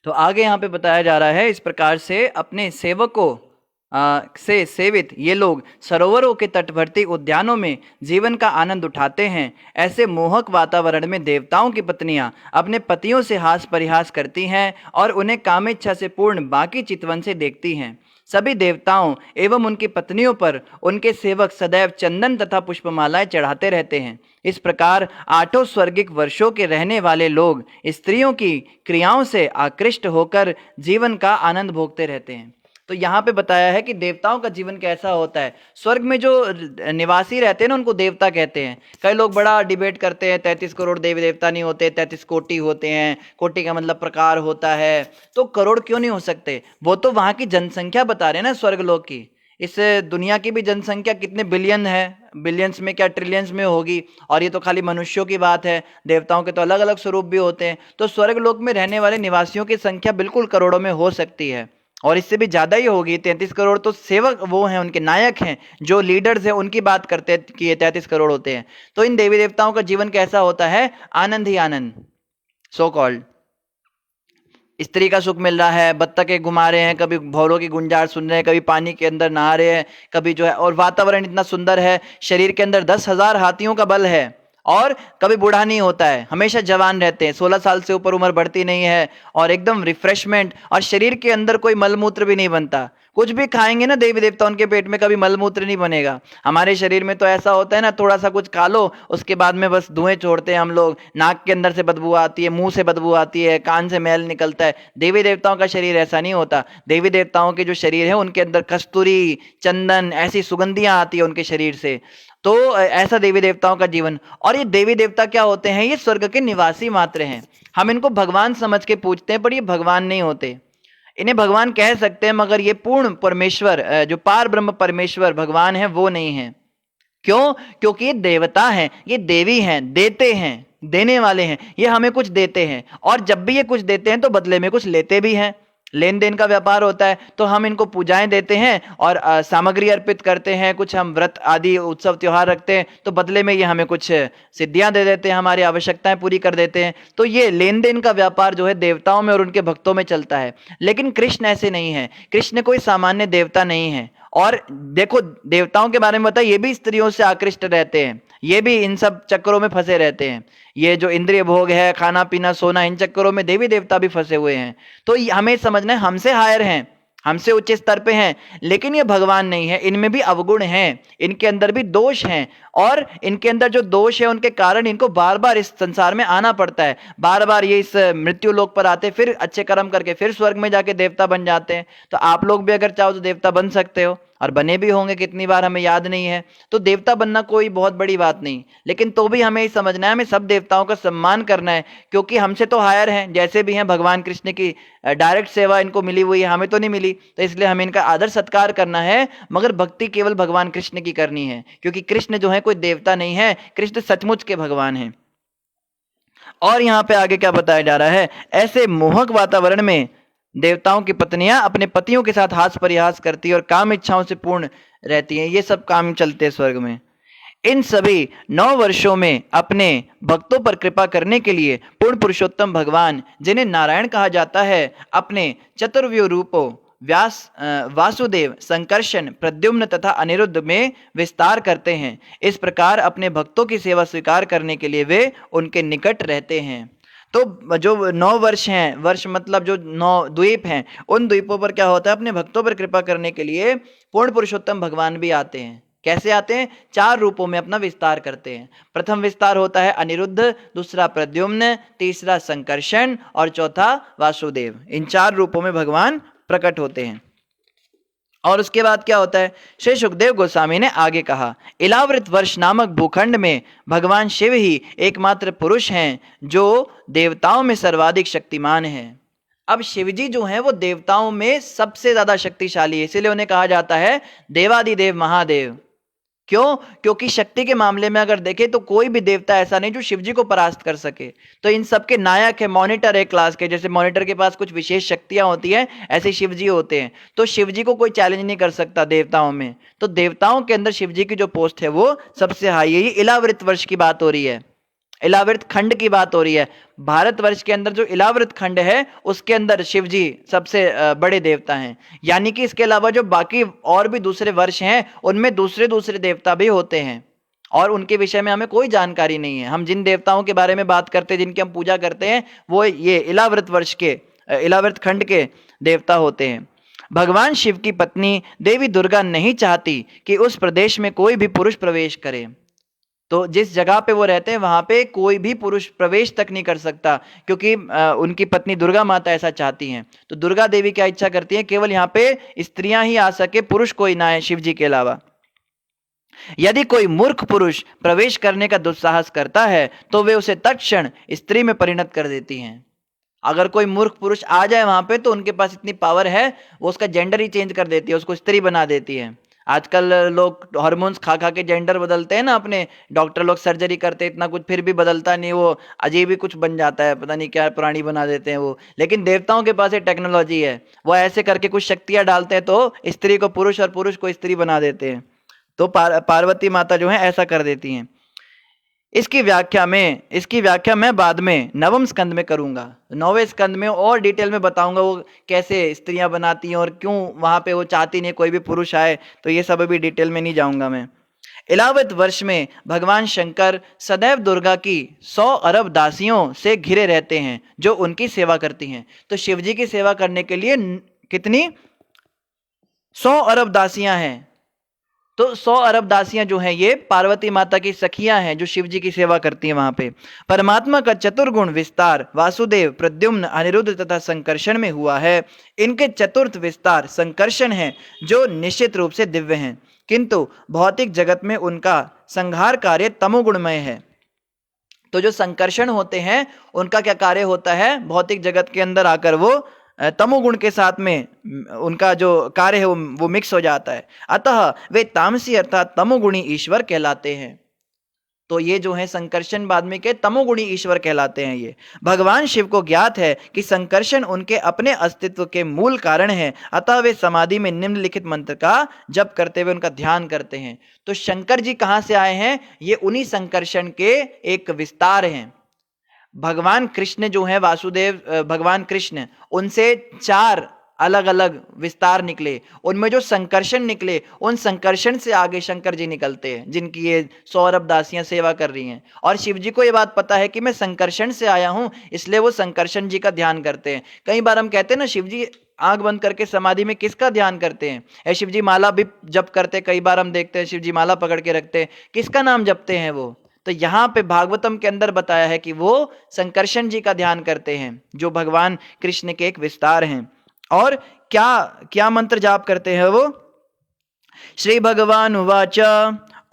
तो आगे यहाँ पे बताया जा रहा है, इस प्रकार से अपने सेवकों से सेवित ये लोग सरोवरों के तटवर्ती उद्यानों में जीवन का आनंद उठाते हैं। ऐसे मोहक वातावरण में देवताओं की पत्नियां अपने पतियों से हास परिहास करती हैं और उन्हें कामेच्छा से पूर्ण बाकी चितवन से देखती हैं। सभी देवताओं एवं उनकी पत्नियों पर उनके सेवक सदैव चंदन तथा पुष्पमालाएं चढ़ाते रहते हैं। इस प्रकार 8 स्वर्गिक वर्षों के रहने वाले लोग स्त्रियों की क्रियाओं से आकृष्ट होकर जीवन का आनंद भोगते रहते हैं। तो यहाँ पे बताया है कि देवताओं का जीवन कैसा होता है। स्वर्ग में जो निवासी रहते हैं ना, उनको देवता कहते हैं। कई लोग बड़ा डिबेट करते हैं, 33 करोड़ देवी देवता नहीं होते, 33 कोटि होते हैं। कोटि का मतलब प्रकार होता है, तो करोड़ क्यों नहीं हो सकते? वो तो वहाँ की जनसंख्या बता रहे हैं ना स्वर्ग लोक की। इस दुनिया की भी जनसंख्या कितने बिलियन है, बिलियंस में क्या ट्रिलियंस में होगी। और ये तो खाली मनुष्यों की बात है, देवताओं के तो अलग अलग स्वरूप भी होते हैं। तो स्वर्ग लोक में रहने वाले निवासियों की संख्या बिल्कुल करोड़ों में हो सकती है, और इससे भी ज्यादा ही होगी। 33 करोड़ तो सेवक वो हैं, उनके नायक हैं, जो लीडर्स हैं, उनकी बात करते हैं कि ये 33 करोड़ होते हैं। तो इन देवी देवताओं का जीवन कैसा होता है? आनंद ही आनंद, सो कॉल्ड। स्त्री का सुख मिल रहा है, बत्तखें घुमा रहे हैं, कभी भौरों की गुंजार सुन रहे हैं, कभी पानी के अंदर नहा रहे हैं, कभी जो है, और वातावरण इतना सुंदर है। शरीर के अंदर 10,000 हाथियों का बल है, और कभी बूढ़ा नहीं होता है, हमेशा जवान रहते हैं। 16 साल से ऊपर उम्र बढ़ती नहीं है, और एकदम रिफ्रेशमेंट, और शरीर के अंदर कोई मलमूत्र भी नहीं बनता। कुछ भी खाएंगे ना देवी देवता, उनके पेट में कभी मलमूत्र नहीं बनेगा। हमारे शरीर में तो ऐसा होता है ना, थोड़ा सा कुछ खा लो, उसके बाद में बस धुएं छोड़ते हैं हम लोग, नाक के अंदर से बदबू आती है, मुंह से बदबू आती है, कान से मैल निकलता है। देवी देवताओं का शरीर ऐसा नहीं होता। देवी देवताओं के जो शरीर है, उनके अंदर कस्तूरी, चंदन, ऐसी सुगंधियां आती है उनके शरीर से। तो ऐसा देवी देवताओं का जीवन। और ये देवी देवता क्या होते हैं? ये स्वर्ग के निवासी मात्र हैं। हम इनको भगवान समझ के पूजते हैं, पर ये भगवान नहीं होते। इन्हें भगवान कह सकते हैं, मगर ये पूर्ण परमेश्वर, जो पार ब्रह्म परमेश्वर भगवान है, वो नहीं है। क्यों? क्योंकि ये देवता हैं, ये देवी हैं, देते हैं, देने वाले हैं। ये हमें कुछ देते हैं, और जब भी ये कुछ देते हैं तो बदले में कुछ लेते भी हैं। लेन देन का व्यापार होता है। तो हम इनको पूजाएं देते हैं और सामग्री अर्पित करते हैं, कुछ हम व्रत आदि उत्सव त्योहार रखते हैं, तो बदले में ये हमें कुछ सिद्धियां दे देते हैं, हमारी आवश्यकताएं पूरी कर देते हैं। तो ये लेन देन का व्यापार जो है देवताओं में और उनके भक्तों में चलता है। लेकिन कृष्ण ऐसे नहीं है। कृष्ण कोई सामान्य देवता नहीं है। और देखो, देवताओं के बारे में बताया, ये भी स्त्रियों से आकृष्ट रहते हैं, ये भी इन सब चक्करों में फंसे रहते हैं। ये जो इंद्रिय भोग है, खाना पीना सोना, इन चक्करों में देवी देवता भी फंसे हुए हैं। तो हमें समझना है, हमसे हायर हैं, हमसे उच्च स्तर पे हैं, लेकिन ये भगवान नहीं है। इनमें भी अवगुण हैं, इनके अंदर भी दोष हैं, और इनके अंदर जो दोष है उनके कारण इनको बार बार इस संसार में आना पड़ता है। बार बार ये इस मृत्यु लोक पर आते, फिर अच्छे कर्म करके फिर स्वर्ग में जाके देवता बन जाते हैं। तो आप लोग भी अगर चाहो तो देवता बन सकते हो, और बने भी होंगे, कितनी बार हमें याद नहीं है। तो देवता बनना कोई बहुत बड़ी बात नहीं, लेकिन तो भी हमें समझना है, हमें सब देवताओं का सम्मान करना है, क्योंकि हमसे तो हायर हैं, जैसे भी हैं। भगवान कृष्ण की डायरेक्ट सेवा इनको मिली हुई है, हमें तो नहीं मिली, तो इसलिए हमें इनका आदर सत्कार करना है। मगर भक्ति केवल भगवान कृष्ण की करनी है, क्योंकि कृष्ण जो है कोई देवता नहीं है, कृष्ण सचमुच के भगवान हैं। और यहाँ पे आगे क्या बताया जा रहा है? ऐसे मोहक वातावरण में देवताओं की पत्नियां अपने पतियों के साथ हास परिहास करती है और काम इच्छाओं से पूर्ण रहती हैं। ये सब काम चलते हैं स्वर्ग में। इन सभी 9 वर्षों में अपने भक्तों पर कृपा करने के लिए पूर्ण पुरुषोत्तम भगवान, जिन्हें नारायण कहा जाता है, अपने चतुर्व्यूह रूपों वासुदेव, संकर्षण, प्रद्युम्न तथा अनिरुद्ध में विस्तार करते हैं। इस प्रकार अपने भक्तों की सेवा स्वीकार करने के लिए वे उनके निकट रहते हैं। तो जो 9 वर्ष हैं, वर्ष मतलब जो 9 द्वीप हैं, उन द्वीपों पर क्या होता है? अपने भक्तों पर कृपा करने के लिए पूर्ण पुरुषोत्तम भगवान भी आते हैं। कैसे आते हैं? 4 रूपों में अपना विस्तार करते हैं। प्रथम विस्तार होता है अनिरुद्ध, दूसरा प्रद्युम्न, तीसरा संकर्षण, और चौथा वासुदेव। इन 4 रूपों में भगवान प्रकट होते हैं। और उसके बाद क्या होता है? श्री सुखदेव गोस्वामी ने आगे कहा, इलावृत वर्ष नामक भूखंड में भगवान शिव ही एकमात्र पुरुष हैं जो देवताओं में सर्वाधिक शक्तिमान है। अब शिवजी जो हैं वो देवताओं में सबसे ज्यादा शक्तिशाली है, इसीलिए उन्हें कहा जाता है देवादिदेव महादेव। क्यों? क्योंकि शक्ति के मामले में अगर देखें तो कोई भी देवता ऐसा नहीं जो शिवजी को परास्त कर सके। तो इन सबके नायक है, मॉनिटर है क्लास के। जैसे मॉनिटर के पास कुछ विशेष शक्तियां होती हैं, ऐसे शिवजी होते हैं। तो शिवजी को कोई चैलेंज नहीं कर सकता देवताओं में। तो देवताओं के अंदर शिवजी की जो पोस्ट है वो सबसे हाई है। ये इलावृत वर्ष की बात हो रही है। इलाव्रत खंड की बात हो रही है। भारतवर्ष के अंदर जो इलाव्रत खंड है उसके अंदर शिव जी सबसे बड़े देवता हैं। यानी कि इसके अलावा जो बाकी और भी दूसरे वर्ष हैं उनमें दूसरे दूसरे देवता भी होते हैं और उनके विषय में हमें कोई जानकारी नहीं है। हम जिन देवताओं के बारे में बात करते हैं, जिनकी हम पूजा करते हैं, वो ये इलाव्रत वर्ष के इलाव्रत खंड के देवता होते हैं। भगवान शिव की पत्नी देवी दुर्गा नहीं चाहती कि उस प्रदेश में कोई भी पुरुष प्रवेश करे। तो जिस जगह पे वो रहते हैं वहां पे कोई भी पुरुष प्रवेश तक नहीं कर सकता, क्योंकि उनकी पत्नी दुर्गा माता ऐसा चाहती हैं। तो दुर्गा देवी क्या इच्छा करती हैं, केवल यहाँ पे स्त्रियां ही आ सके, पुरुष कोई ना आए शिव जी के अलावा। यदि कोई मूर्ख पुरुष प्रवेश करने का दुस्साहस करता है तो वे उसे तत्क्षण स्त्री में परिणत कर देती हैं। अगर कोई मूर्ख पुरुष आ जाए वहां पे तो उनके पास इतनी पावर है, वो उसका जेंडर ही चेंज कर देती है, उसको स्त्री बना देती है। आजकल लोग हार्मोन्स खा खा के जेंडर बदलते हैं ना अपने, डॉक्टर लोग सर्जरी करते हैं इतना कुछ, फिर भी बदलता नहीं, वो अजीब ही कुछ बन जाता है, पता नहीं क्या प्राणी बना देते हैं वो। लेकिन देवताओं के पास ये टेक्नोलॉजी है, वो ऐसे करके कुछ शक्तियां डालते हैं तो स्त्री को पुरुष और पुरुष को स्त्री बना देते हैं। तो पार्वती माता जो है ऐसा कर देती हैं। इसकी व्याख्या मैं बाद में नवम स्कंद में करूंगा। 9वें स्कंद में और डिटेल में बताऊंगा वो कैसे स्त्रियां बनाती हैं और क्यों वहां पे वो चाहती नहीं कोई भी पुरुष आए, तो ये सब अभी डिटेल में नहीं जाऊंगा मैं। इलावत वर्ष में भगवान शंकर सदैव दुर्गा की 100 अरब दासियों से घिरे रहते हैं जो उनकी सेवा करती हैं। तो शिव जी की सेवा करने के लिए कितनी 100 अरब दासियां हैं। तो 100 अरब दासियां जो हैं ये पार्वती माता की सखियां हैं जो शिव जी की सेवा करती हैं वहां पे। परमात्मा का चतुर्गुण विस्तार वासुदेव, प्रद्युम्न, अनिरुद्ध तथा संकर्षण में हुआ है। इनके चतुर्थ विस्तार संकर्षण हैं जो निश्चित रूप से दिव्य हैं, किंतु भौतिक जगत में उनका संहार कार्य तमोगुणमय है। तो जो संकर्षण होते हैं उनका क्या कार्य होता है, भौतिक जगत के अंदर आकर वो तमोगुण के साथ में उनका जो कार्य है वो मिक्स हो जाता है, अतः वे तामसी अर्थात तमोगुणी ईश्वर कहलाते हैं। तो ये जो है संकर्षण बाद में के तमोगुणी ईश्वर कहलाते हैं। ये भगवान शिव को ज्ञात है कि संकर्षण उनके अपने अस्तित्व के मूल कारण है, अतः वे समाधि में निम्नलिखित मंत्र का जप करते हुए उनका ध्यान करते हैं। तो शंकर जी कहाँ से आए हैं, ये उन्हीं संकर्षण के एक विस्तार हैं। भगवान कृष्ण जो है वासुदेव, भगवान कृष्ण, उनसे 4 अलग अलग विस्तार निकले, उनमें जो संकर्षण निकले उन संकर्षण से आगे शंकर जी निकलते हैं जिनकी ये 100 अरब दासियां सेवा कर रही हैं। और शिव जी को ये बात पता है कि मैं संकर्षण से आया हूं, इसलिए वो संकर्षण जी का ध्यान करते हैं। कई बार हम कहते हैं ना शिव जी आंख बंद करके समाधि में किसका ध्यान करते हैं, या शिव जी माला भी जप करते, कई बार हम देखते हैं शिव जी माला पकड़ के रखते हैं, किसका नाम जपते हैं वो। तो यहाँ पे भागवतम के अंदर बताया है कि वो संकर्षण जी का ध्यान करते हैं जो भगवान कृष्ण के एक विस्तार हैं। और क्या क्या मंत्र जाप करते हैं वो, श्री भगवान उवाच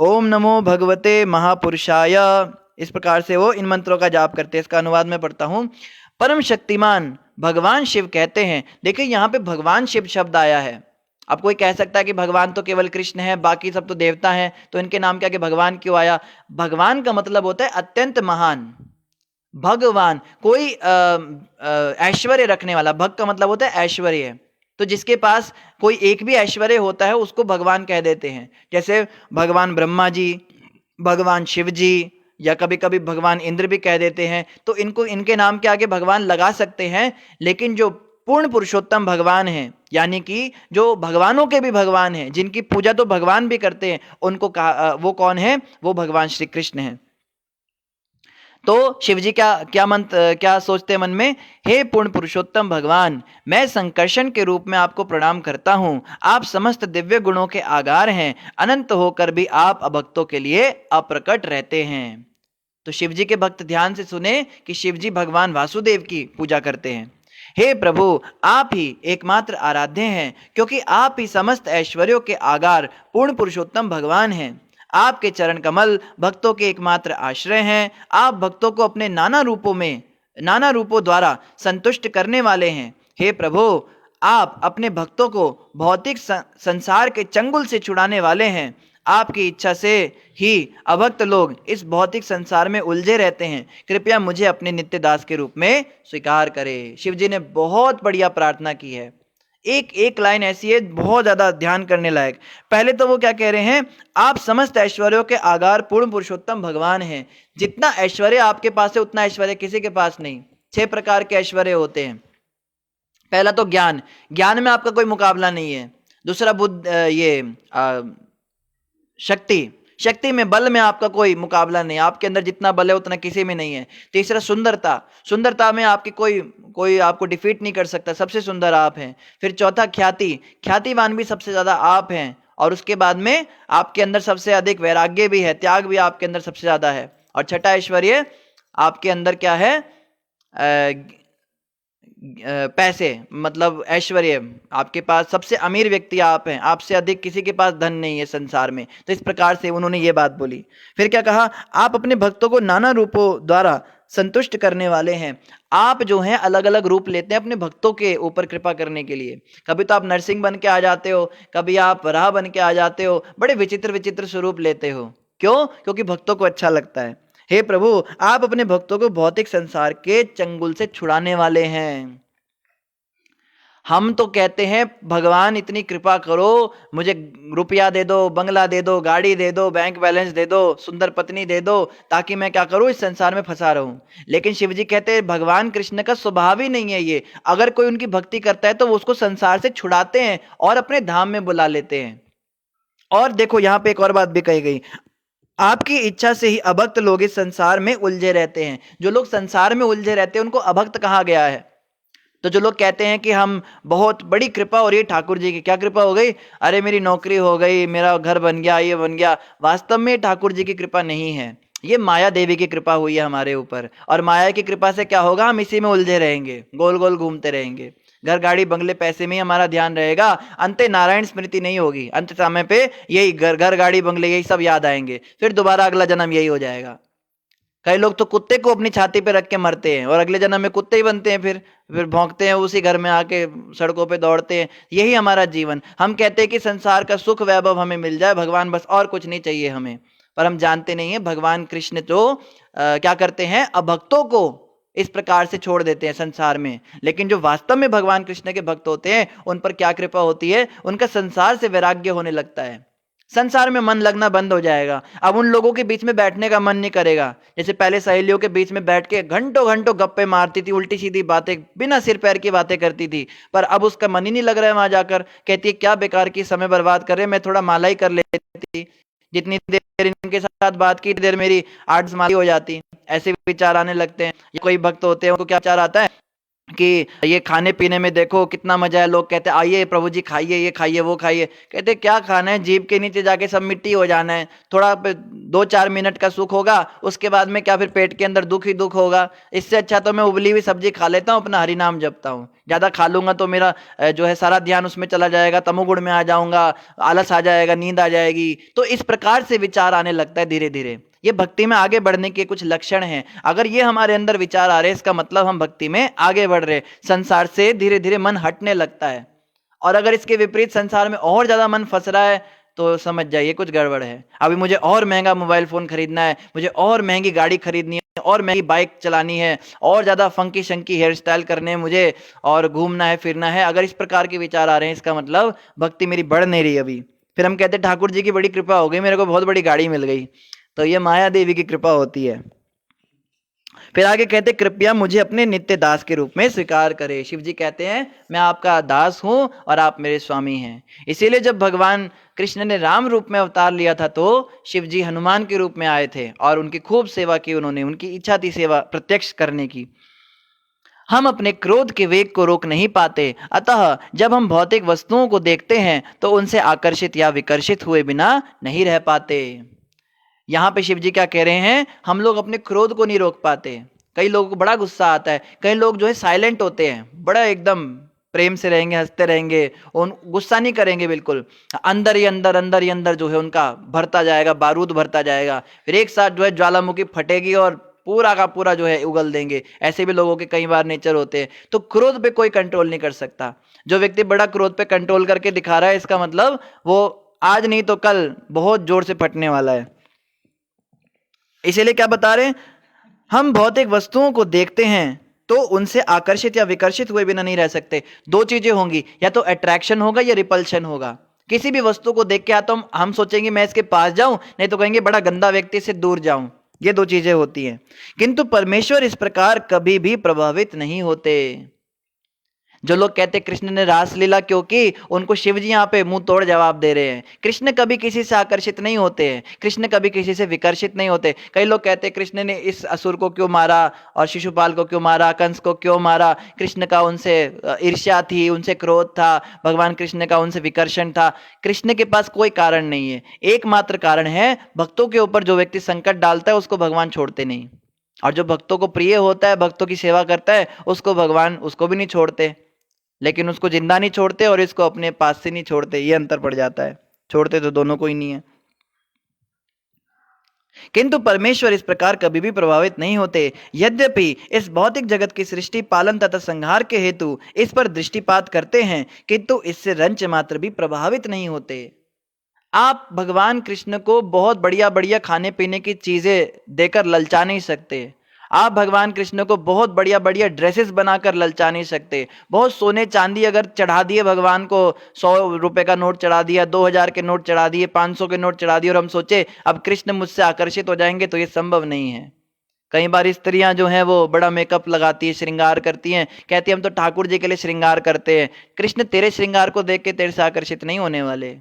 ओम नमो भगवते महापुरुषाय, इस प्रकार से वो इन मंत्रों का जाप करते हैं। इसका अनुवाद मैं पढ़ता हूं। परम शक्तिमान भगवान शिव कहते हैं, देखिए यहाँ पे भगवान शिव शब्द आया है। अब कोई कह सकता है कि भगवान तो केवल कृष्ण है, बाकी सब तो देवता हैं, तो इनके नाम क्या कि भगवान क्यों आया। भगवान का मतलब होता है अत्यंत महान। भगवान कोई ऐश्वर्य रखने वाला, भग का मतलब होता है ऐश्वर्य, तो जिसके पास कोई एक भी ऐश्वर्य होता है उसको भगवान कह देते हैं। जैसे भगवान ब्रह्मा जी, भगवान शिव जी, या कभी कभी भगवान इंद्र भी कह देते हैं। तो इनको इनके नाम के आगे भगवान लगा सकते हैं, लेकिन जो पूर्ण पुरुषोत्तम भगवान हैं, यानी कि जो भगवानों के भी भगवान हैं, जिनकी पूजा तो भगवान भी करते हैं, उनको कहा, वो कौन है, वो भगवान श्री कृष्ण हैं। तो शिव जी क्या सोचते हैं मन में, हे पूर्ण पुरुषोत्तम भगवान, मैं संकर्षण के रूप में आपको प्रणाम करता हूं। आप समस्त दिव्य गुणों के आगार हैं, अनंत होकर भी आप अभक्तों के लिए अप्रकट रहते हैं। तो शिव जी के भक्त ध्यान से सुने कि शिव जी भगवान वासुदेव की पूजा करते हैं। हे प्रभु, आप ही एकमात्र आराध्य हैं, क्योंकि आप ही समस्त ऐश्वर्यों के आगार पूर्ण पुरुषोत्तम भगवान हैं। आपके चरण कमल भक्तों के एकमात्र आश्रय हैं। आप भक्तों को अपने नाना रूपों द्वारा संतुष्ट करने वाले हैं। हे प्रभु, आप अपने भक्तों को भौतिक संसार के चंगुल से छुड़ाने वाले हैं। आपकी इच्छा से ही अभक्त लोग इस भौतिक संसार में उलझे रहते हैं। कृपया मुझे अपने नित्य दास के रूप में स्वीकार करें। शिव जी ने बहुत बढ़िया प्रार्थना की है। एक एक लाइन ऐसी है बहुत ज्यादा ध्यान करने लायक। पहले तो वो क्या कह रहे हैं, आप समस्त ऐश्वर्यों के आगार पूर्ण पुरुषोत्तम भगवान हैं। जितना ऐश्वर्य आपके पास है उतना ऐश्वर्य किसी के पास नहीं। 6 प्रकार के ऐश्वर्य होते हैं। पहला तो ज्ञान, ज्ञान में आपका कोई मुकाबला नहीं है। दूसरा बुद्ध शक्ति, शक्ति में, बल में आपका कोई मुकाबला नहीं, आपके अंदर जितना बल है उतना किसी में नहीं है। तीसरा सुंदरता, सुंदरता में आपकी कोई कोई आपको डिफीट नहीं कर सकता, सबसे सुंदर आप हैं। फिर चौथा ख्याति, ख्यातिवान भी सबसे ज्यादा आप हैं। और उसके बाद में आपके अंदर सबसे अधिक वैराग्य भी है, त्याग भी आपके अंदर सबसे ज्यादा है। और छठा ऐश्वर्य आपके अंदर क्या है, पैसे, मतलब ऐश्वर्य, आपके पास सबसे अमीर व्यक्ति आप हैं, आपसे अधिक किसी के पास धन नहीं है संसार में। तो इस प्रकार से उन्होंने ये बात बोली। फिर क्या कहा, आप अपने भक्तों को नाना रूपों द्वारा संतुष्ट करने वाले हैं। आप जो हैं अलग अलग रूप लेते हैं अपने भक्तों के ऊपर कृपा करने के लिए। कभी तो आप नरसिंह बन के आ जाते हो, कभी आप वराह बन के आ जाते हो, बड़े विचित्र विचित्र स्वरूप लेते हो। क्यों? क्योंकि भक्तों को अच्छा लगता है। हे प्रभु, आप अपने भक्तों को भौतिक संसार के चंगुल से छुड़ाने वाले हैं। हम तो कहते हैं भगवान इतनी कृपा करो, मुझे रुपया दे दो, बंगला दे दो, गाड़ी दे दो, बैंक बैलेंस दे दो, सुंदर पत्नी दे दो, ताकि मैं क्या करूं, इस संसार में फंसा रहूं। लेकिन शिव जी कहते हैं भगवान कृष्ण का स्वभाव ही नहीं है ये। अगर कोई उनकी भक्ति करता है तो वो उसको संसार से छुड़ाते हैं और अपने धाम में बुला लेते हैं। और देखो यहां पे एक और बात भी कही गई, आपकी इच्छा से ही अभक्त लोग इस संसार में उलझे रहते हैं। जो लोग संसार में उलझे रहते हैं उनको अभक्त कहा गया है। तो जो लोग कहते हैं कि हम बहुत बड़ी कृपा हो रही है ठाकुर जी की, क्या कृपा हो गई, अरे मेरी नौकरी हो गई, मेरा घर बन गया, ये बन गया, वास्तव में ठाकुर जी की कृपा नहीं है, ये माया देवी की कृपा हुई है हमारे ऊपर। और माया की कृपा से क्या होगा, हम इसी में उलझे रहेंगे, गोल गोल घूमते रहेंगे, घर गाड़ी बंगले पैसे में ही हमारा ध्यान रहेगा, अंत नारायण स्मृति नहीं होगी। अंत समय पे यही घर गाड़ी बंगले यही सब याद आएंगे, फिर दोबारा अगला जन्म यही हो जाएगा। कई लोग तो कुत्ते को अपनी छाती पे रख के मरते हैं और अगले जन्म में कुत्ते ही बनते हैं, फिर भौंकते हैं, उसी घर में आके सड़कों पे दौड़ते हैं। यही हमारा जीवन। हम कहते हैं कि संसार का सुख वैभव हमें मिल जाए, भगवान बस, और कुछ नहीं चाहिए हमें। पर हम जानते नहीं है भगवान कृष्ण तो क्या करते हैं, अभक्तों को इस प्रकार से छोड़ देते हैं संसार में। लेकिन जो वास्तव में भगवान कृष्ण के भक्त होते हैं उन पर क्या कृपा होती है, उनका संसार से वैराग्य होने लगता है, संसार में मन लगना बंद हो जाएगा। अब उन लोगों के बीच में बैठने का मन नहीं करेगा। जैसे पहले सहेलियों के बीच में बैठ के घंटों घंटों गप्पे मारती थी, उल्टी सीधी बातें, बिना सिर पैर की बातें करती थी, पर अब उसका मन ही नहीं लग रहा है वहां जाकर। कहती है क्या बेकार की समय बर्बाद कर रहे हैं, मैं थोड़ा माला ही कर लेती, जितनी देर इनके साथ बात की देर मेरी 8 माला हो जाती। ऐसे विचार आने लगते हैं। कोई भक्त होते हैं उनको क्या विचार आता है कि ये खाने पीने में देखो कितना मजा है, लोग कहते हैं आइए प्रभु जी खाइए, ये खाइए वो खाइए। कहते क्या खाना है, जीभ के नीचे जाके सब मिट्टी हो जाना है, थोड़ा 2-4 मिनट का सुख होगा, उसके बाद में क्या फिर पेट के अंदर दुख ही दुख होगा। इससे अच्छा तो मैं उबली हुई सब्जी खा लेता हूँ, अपना हरि नाम जपता हूँ। ज्यादा खा लूंगा तो मेरा जो है सारा ध्यान उसमें चला जाएगा, तमोगुण में आ जाऊंगा, आलस आ जाएगा, नींद आ जाएगी। तो इस प्रकार से विचार आने लगता है धीरे धीरे। ये भक्ति में आगे बढ़ने के कुछ लक्षण हैं। अगर ये हमारे अंदर विचार आ रहे हैं, इसका मतलब हम भक्ति में आगे बढ़ रहे, संसार से धीरे धीरे मन हटने लगता है। और अगर इसके विपरीत संसार में और ज्यादा मन फंस रहा है तो समझ जाइए कुछ गड़बड़ है। अभी मुझे और महंगा मोबाइल फोन खरीदना है, मुझे और महंगी गाड़ी खरीदनी है, और महंगी बाइक चलानी है, और ज्यादा फंकी शंकी हेयर स्टाइल करने हैं मुझे, और घूमना है फिरना है। अगर इस प्रकार के विचार आ रहे हैं, इसका मतलब भक्ति मेरी बढ़ नहीं रही अभी। फिर हम कहते हैं ठाकुर जी की बड़ी कृपा हो गई, मेरे को बहुत बड़ी गाड़ी मिल गई। तो ये माया देवी की कृपा होती है। फिर आगे कहते कृपया मुझे अपने नित्य दास के रूप में स्वीकार करे। शिव जी कहते हैं मैं आपका दास हूं और आप मेरे स्वामी हैं। इसीलिए जब भगवान कृष्ण ने राम रूप में अवतार लिया था तो शिव जी हनुमान के रूप में आए थे और उनकी खूब सेवा की उन्होंने, उनकी इच्छा थी सेवा प्रत्यक्ष करने की। हम अपने क्रोध के वेग को रोक नहीं पाते, अतः जब हम भौतिक वस्तुओं को देखते हैं तो उनसे आकर्षित या विकर्षित हुए बिना नहीं रह पाते। यहाँ पे शिव जी क्या कह रहे हैं, हम लोग अपने क्रोध को नहीं रोक पाते। कई लोगों को बड़ा गुस्सा आता है, कई लोग जो है साइलेंट होते हैं, बड़ा एकदम प्रेम से रहेंगे, हंसते रहेंगे, उन गुस्सा नहीं करेंगे बिल्कुल, अंदर ही अंदर जो है उनका भरता जाएगा, बारूद भरता जाएगा, फिर एक साथ जो है ज्वालामुखी फटेगी और पूरा का पूरा जो है उगल देंगे। ऐसे भी लोगों के कई बार नेचर होते हैं। तो क्रोध पे कोई कंट्रोल नहीं कर सकता। जो व्यक्ति बड़ा क्रोध पे कंट्रोल करके दिखा रहा है, इसका मतलब वो आज नहीं तो कल बहुत जोर से फटने वाला है। इसीलिए क्या बता रहे हैं, हम भौतिक वस्तुओं को देखते हैं तो उनसे आकर्षित या विकर्षित हुए बिना नहीं रह सकते। दो चीजें होंगी, या तो अट्रैक्शन होगा या रिपल्शन होगा। किसी भी वस्तु को देख के या तो हम सोचेंगे मैं इसके पास जाऊं, नहीं तो कहेंगे बड़ा गंदा व्यक्ति से दूर जाऊं। ये दो चीजें होती हैं। किंतु परमेश्वर इस प्रकार कभी भी प्रभावित नहीं होते। जो लोग कहते कृष्ण ने रासलीला क्यों की, उनको शिव जी यहाँ पे मुंह तोड़ जवाब दे रहे हैं। कृष्ण कभी किसी से आकर्षित नहीं होते हैं, कृष्ण कभी किसी से विकर्षित नहीं होते। कई लोग कहते कृष्ण ने इस असुर को क्यों मारा और शिशुपाल को क्यों मारा, कंस को क्यों मारा। कृष्ण का उनसे ईर्ष्या थी, उनसे क्रोध था, भगवान कृष्ण का उनसे विकर्षण था। कृष्ण के पास कोई कारण नहीं है, एकमात्र कारण है भक्तों के ऊपर जो व्यक्ति संकट डालता है उसको भगवान छोड़ते नहीं, और जो भक्तों को प्रिय होता है, भक्तों की सेवा करता है, उसको भगवान उसको भी नहीं छोड़ते। लेकिन उसको जिंदा नहीं छोड़ते और इसको अपने पास से नहीं छोड़ते, ये अंतर पड़ जाता है। छोड़ते तो दोनों को ही नहीं है। किंतु परमेश्वर इस प्रकार कभी भी प्रभावित नहीं होते। यद्यपि इस भौतिक जगत की सृष्टि, पालन तथा संहार के हेतु इस पर दृष्टिपात करते हैं, किंतु इससे रंच मात्र भी प्रभावित नहीं होते। आप भगवान कृष्ण को बहुत बढ़िया बढ़िया खाने पीने की चीजें देकर ललचा नहीं सकते। आप भगवान कृष्ण को बहुत बढ़िया बढ़िया ड्रेसेस बनाकर ललचा नहीं सकते। बहुत सोने चांदी अगर चढ़ा दिए भगवान को, 100 रुपए का नोट चढ़ा दिया, 2000 के नोट चढ़ा दिए, 500 के नोट चढ़ा दिए, और हम सोचे अब कृष्ण मुझसे आकर्षित हो जाएंगे, तो ये संभव नहीं है। कई बार स्त्रियां जो हैं वो बड़ा मेकअप लगाती है, श्रृंगार करती हैं, कहती है हम तो ठाकुर जी के लिए श्रृंगार करते हैं। कृष्ण तेरे श्रृंगार को देख के तेरे से आकर्षित नहीं होने वाले।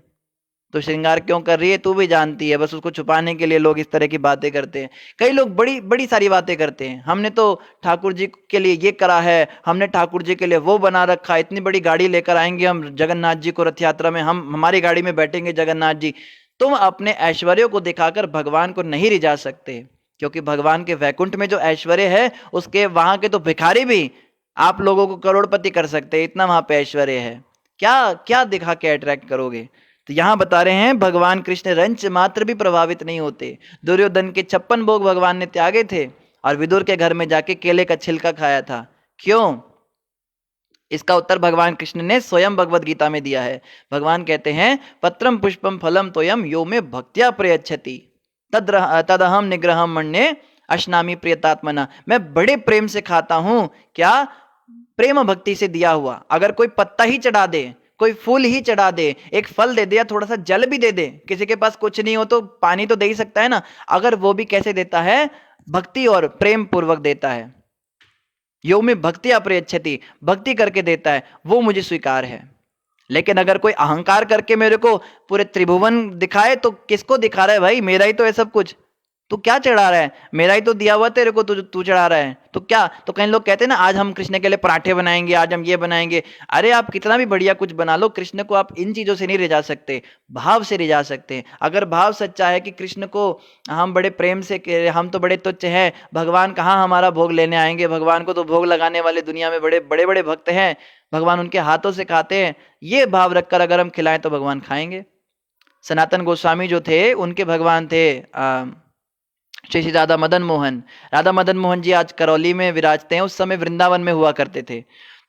तो श्रृंगार क्यों कर रही है तू भी जानती है, बस उसको छुपाने के लिए लोग इस तरह की बातें करते हैं। कई लोग बड़ी बड़ी सारी बातें करते हैं, हमने तो ठाकुर जी के लिए ये करा है, हमने ठाकुर जी के लिए वो बना रखा, इतनी बड़ी गाड़ी लेकर आएंगे हम जगन्नाथ जी को रथ यात्रा में, हम हमारी गाड़ी में बैठेंगे जगन्नाथ जी। तुम अपने ऐश्वर्य को दिखाकर भगवान को नहीं रिझा सकते, क्योंकि भगवान के वैकुंठ में जो ऐश्वर्य है उसके वहां के तो भिखारी भी आप लोगों को करोड़पति कर सकते हैं, इतना वहां पे ऐश्वर्य है। क्या क्या दिखा के अट्रैक्ट करोगे। तो यहां बता रहे हैं भगवान कृष्ण रंच मात्र भी प्रभावित नहीं होते। दुर्योधन के 56 भोग भगवान ने त्यागे थे और विदुर के घर में जाके केले का छिलका खाया था। क्यों? इसका उत्तर भगवान कृष्ण ने स्वयं भगवद गीता में दिया है। भगवान कहते हैं पत्रम पुष्पम फलम तोयम यो में भक्त्या प्रयच्छति तदहम निग्रहम मन्ये अश्नामी प्रियतात्मना। मैं बड़े प्रेम से खाता हूं, क्या? प्रेम भक्ति से दिया हुआ। अगर कोई पत्ता ही चढ़ा दे, कोई फूल ही चढ़ा दे, एक फल दे दे या थोड़ा सा जल भी दे दे, किसी के पास कुछ नहीं हो तो पानी तो दे ही सकता है ना, अगर वो भी कैसे देता है? भक्ति और प्रेम पूर्वक देता है। यो में भक्ति अप्रयच्छति, भक्ति करके देता है, वो मुझे स्वीकार है। लेकिन अगर कोई अहंकार करके मेरे को पूरे त्रिभुवन दिखाए तो किसको दिखा रहा है भाई? मेरा ही तो है सब कुछ, तू क्या चढ़ा रहा है? मेरा ही तो दिया हुआ तेरे को, तू चढ़ा रहा है तो क्या? तो कई लोग कहते हैं ना आज हम कृष्ण के लिए पराठे बनाएंगे, आज हम ये बनाएंगे। अरे आप कितना भी बढ़िया कुछ बना लो, कृष्ण को आप इन चीजों से नहीं रिझा सकते, भाव से रिझा सकते हैं। अगर भाव सच्चा है कि कृष्ण को हम बड़े प्रेम से, हम तो बड़े तुच्छ हैं, भगवान कहाँ हमारा भोग लेने आएंगे, भगवान को तो भोग लगाने वाले दुनिया में बड़े बड़े बड़े भक्त हैं, भगवान उनके हाथों से खाते हैं, ये भाव रखकर अगर हम खिलाएं तो भगवान खाएंगे। सनातन गोस्वामी जो थे उनके भगवान थे श्री श्री राधा मदन मोहन जी आज करौली में विराजते हैं, उस समय वृंदावन में हुआ करते थे।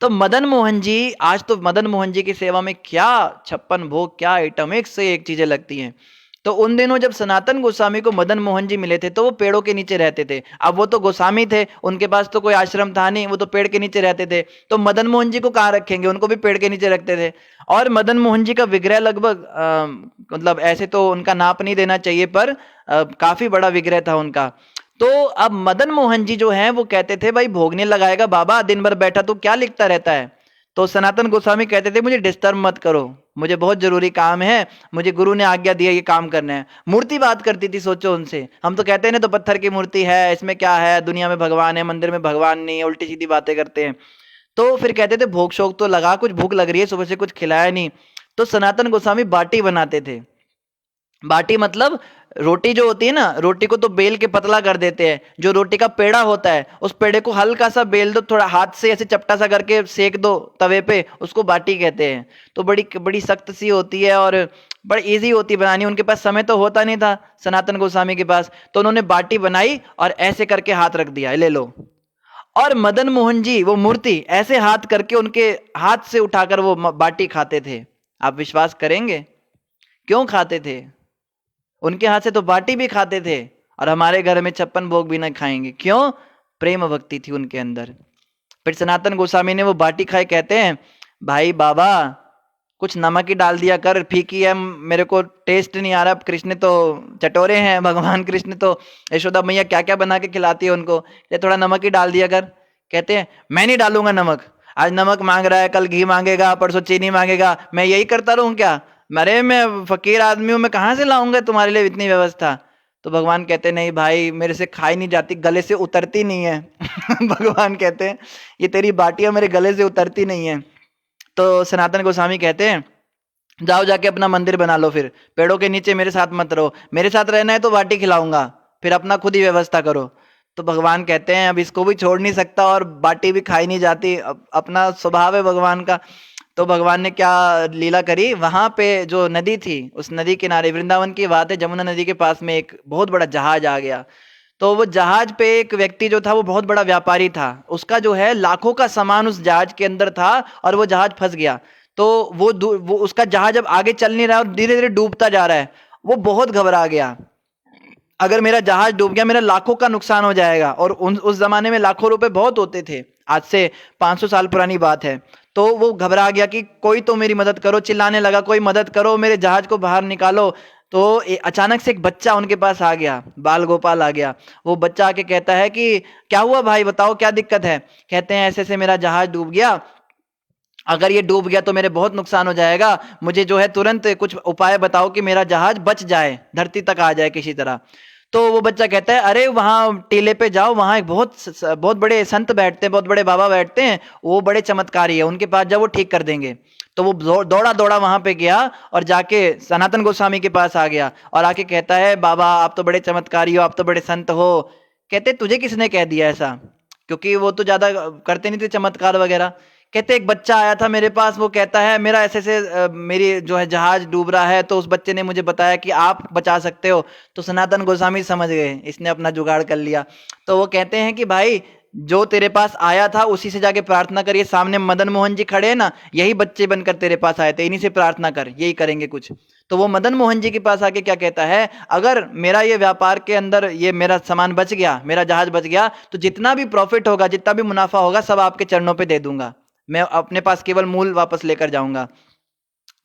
तो मदन मोहन जी, आज तो मदन मोहन जी की सेवा में क्या 56 भोग, क्या आइटम, एक से एक चीजें लगती हैं। तो उन दिनों जब सनातन गोस्वामी को मदन मोहन जी मिले थे तो वो पेड़ों के नीचे रहते थे। अब वो तो गोस्वामी थे, उनके पास तो कोई आश्रम था नहीं, वो तो पेड़ के नीचे रहते थे। तो मदन मोहन जी को कहाँ रखेंगे, उनको भी पेड़ के नीचे रखते थे। और मदन मोहन जी का विग्रह लगभग मतलब ऐसे तो उनका नाप नहीं देना चाहिए, पर काफी बड़ा विग्रह था उनका। तो अब मदन मोहन जी जो हैं वो कहते थे भाई भोग नहीं लगाएगा बाबा, दिन भर बैठा तो क्या लिखता रहता है। तो सनातन गोस्वामी कहते थे मुझे डिस्टर्ब मत करो, मुझे बहुत जरूरी काम है, मुझे गुरु ने आज्ञा दी है ये काम करना है। मूर्ति बात करती थी, सोचो उनसे। हम तो कहते हैं ना तो पत्थर की मूर्ति है, इसमें क्या है, दुनिया में भगवान है, मंदिर में भगवान नहीं है, उल्टी सीधी बातें करते हैं। तो फिर कहते थे भोग शोक तो लगा, कुछ भूख लग रही है, सुबह से कुछ खिलाया नहीं। तो सनातन गोस्वामी बाटी बनाते थे। बाटी मतलब रोटी जो होती है ना, रोटी को तो बेल के पतला कर देते हैं, जो रोटी का पेड़ा होता है उस पेड़े को हल्का सा बेल दो, थोड़ा हाथ से ऐसे चपटा सा करके सेक दो तवे पे, उसको बाटी कहते हैं। तो बड़ी बड़ी सख्त सी होती है और बड़ी इजी होती बनानी। उनके पास समय तो होता नहीं था सनातन गोस्वामी के पास, तो उन्होंने बाटी बनाई और ऐसे करके हाथ रख दिया, ले लो। और मदन मोहन जी वो मूर्ति ऐसे हाथ करके उनके हाथ से उठाकर वो बाटी खाते थे। आप विश्वास करेंगे क्यों खाते थे? उनके हाथ से तो बाटी भी खाते थे और हमारे घर में 56 भोग भी ना खाएंगे, क्यों? प्रेम भक्ति थी उनके अंदर। फिर सनातन गोस्वामी ने वो बाटी खाए, कहते हैं भाई बाबा कुछ नमक ही डाल दिया कर, फीकी है, मेरे को टेस्ट नहीं आ रहा। कृष्ण तो चटोरे हैं, भगवान कृष्ण तो यशोदा मैया क्या क्या बना के खिलाती है उनको, ये थोड़ा नमक ही डाल दिया कर। कहते हैं मैं नहीं डालूंगा नमक, आज नमक मांग रहा है, कल घी मांगेगा, परसों चीनी मांगेगा, मैं यही करता रहूं क्या? अरे मैं फकीर आदमी हूं, मैं कहाँ से लाऊंगा तुम्हारे लिए इतनी व्यवस्था? तो भगवान कहते नहीं भाई, मेरे से खाई नहीं जाती, गले से उतरती नहीं है। भगवान कहते हैं ये तेरी बाटियां मेरे गले से उतरती नहीं है। तो सनातन गोस्वामी कहते हैं जाओ जाके अपना मंदिर बना लो, फिर पेड़ों के नीचे मेरे साथ मत रहो, मेरे साथ रहना है तो बाटी खिलाऊंगा, फिर अपना खुद ही व्यवस्था करो। तो भगवान कहते हैं अब इसको भी छोड़ नहीं सकता और बाटी भी खाई नहीं जाती, अपना स्वभाव है भगवान का। तो भगवान ने क्या लीला करी, वहां पे जो नदी थी, उस नदी किनारे, वृंदावन की बात है, जमुना नदी के पास में एक बहुत बड़ा जहाज आ गया। तो वो जहाज पे एक व्यक्ति जो था वो बहुत बड़ा व्यापारी था, उसका जो है लाखों का सामान उस जहाज के अंदर था, और वो जहाज फंस गया। तो वो उसका जहाज अब आगे चल नहीं रहा है और धीरे धीरे डूबता जा रहा है। वो बहुत घबरा गया, अगर मेरा जहाज डूब गया मेरा लाखों का नुकसान हो जाएगा। और उस जमाने में लाखों रुपए बहुत होते थे, आज से 500 साल पुरानी बात है। तो वो घबरा गया कि कोई तो मेरी मदद करो, चिल्लाने लगा कोई मदद करो, मेरे जहाज को बाहर निकालो। तो अचानक से एक बच्चा उनके पास आ गया, बाल गोपाल आ गया। वो बच्चा आके कहता है कि क्या हुआ भाई, बताओ क्या दिक्कत है? कहते हैं ऐसे ऐसे मेरा जहाज डूब गया, अगर ये डूब गया तो मेरे बहुत नुकसान हो जाएगा, मुझे जो है तुरंत कुछ उपाय बताओ कि मेरा जहाज बच जाए, धरती तक आ जाए किसी तरह। तो वो बच्चा कहता है अरे वहां टीले पे जाओ, वहां एक बहुत बड़े संत बैठते हैं, बहुत बड़े बाबा बैठते हैं, वो बड़े चमत्कारी है, उनके पास जाओ वो ठीक कर देंगे। तो वो दौड़ा दौड़ा वहां पे गया और जाके सनातन गोस्वामी के पास आ गया और आके कहता है बाबा आप तो बड़े चमत्कारी हो, आप तो बड़े संत हो। कहते तुझे किसने कह दिया ऐसा, क्योंकि वो तो ज्यादा करते नहीं थे चमत्कार वगैरह। कहते एक बच्चा आया था मेरे पास, वो कहता है मेरा ऐसे ऐसे मेरी जो है जहाज डूब रहा है, तो उस बच्चे ने मुझे बताया कि आप बचा सकते हो। तो सनातन गोस्वामी समझ गए इसने अपना जुगाड़ कर लिया। तो वो कहते हैं कि भाई जो तेरे पास आया था उसी से जाके प्रार्थना करिए, सामने मदन मोहन जी खड़े हैं ना, यही बच्चे बनकर तेरे पास आए थे, इन्हीं से प्रार्थना कर, यही करेंगे कुछ। तो वो मदन मोहन जी के पास आके क्या कहता है, अगर मेरा ये व्यापार के अंदर ये मेरा सामान बच गया, मेरा जहाज बच गया, तो जितना भी प्रॉफिट होगा, जितना भी मुनाफा होगा, सब आपके चरणों पे दे दूंगा, मैं अपने पास केवल मूल वापस लेकर जाऊंगा।